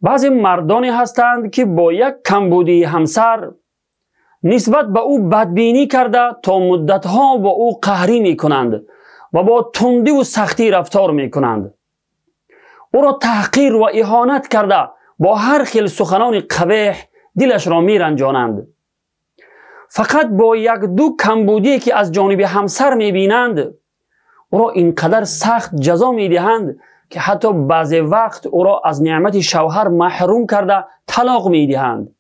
بعضی مردانی هستند که با یک کمبودی همسر نسبت به او بدبینی کرده تا مدتها با او قهری می کنند و با تندی و سختی رفتار می کنند. او را تحقیر و اهانت کرده با هر خیل سخنان قبیح دلش را می رنجانند. فقط با یک دو کمبودی که از جانب همسر می بینند او را اینقدر سخت جزا می دهند که حتی بعضی وقت او را از نعمت شوهر محروم کرده طلاق می دهند.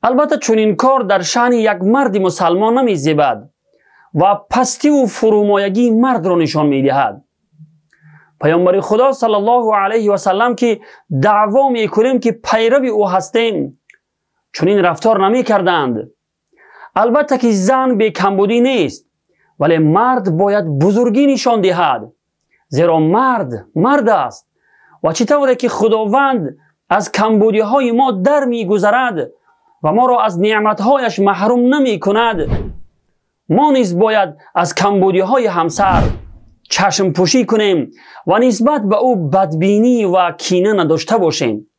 البته چون این کار در شأن یک مرد مسلمان نمی زیبد و پستی و فرومایگی مرد را نشان می دهد. پیامبر خدا صلی الله علیه و سلم که دعوا می کنیم که پیرو او هستیم چون این رفتار نمی کردند. البته که زن به کمبودی نیست، ولی مرد باید بزرگی نشان دهد، زیرا مرد است و چطوره که خداوند از کمبودی های ما در می گذرد و ما را از نعمت هایش محروم نمی کند، ما نیز باید از کمبودی های همسر چشم پوشی کنیم و نسبت به او بدبینی و کینه نداشته باشیم.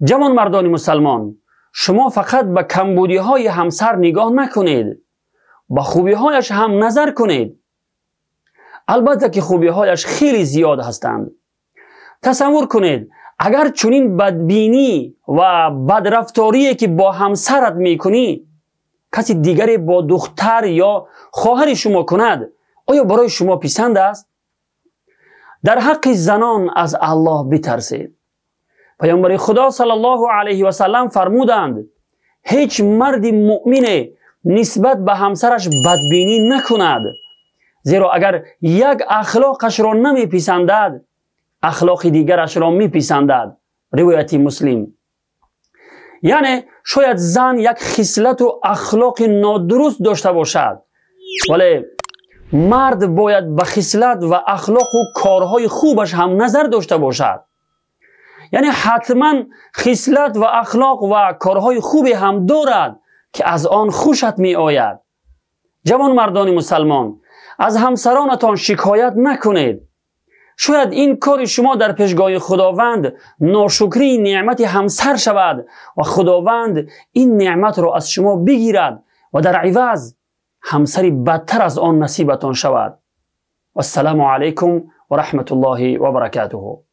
جوان مردان مسلمان، شما فقط به کمبودی های همسر نگاه نکنید، به خوبی هایش هم نظر کنید. البته که خوبی هایش خیلی زیاد هستند. تصور کنید اگر چنین بدبینی و بدرفتاری که با همسرت میکنی کسی دیگری با دختر یا خواهر شما کند، آیا برای شما پسند است؟ در حق زنان از الله بترسید. پیامبر خدا صلی الله علیه و سلم فرمودند هیچ مرد مؤمن نسبت به همسرش بدبینی نکند، زیرا اگر یک اخلاقش را نمیپسندد اخلاق دیگرش را میپسندد. روایت مسلم. یعنی شاید زن یک خصلت و اخلاق نادرست داشته باشد، ولی مرد باید به خصلت و اخلاق و کارهای خوبش هم نظر داشته باشد. یعنی حتما خصلت و اخلاق و کارهای خوبی هم دارد که از آن خوشت می آید. جوان مردان مسلمان، از همسرانتان شکایت نکنید. شاید این کار شما در پیشگاه خداوند ناشکری نعمت همسر شود و خداوند این نعمت را از شما بگیرد و در عوض همسری بدتر از آن نصیبتان شود. والسلام علیکم و رحمت الله و برکاته.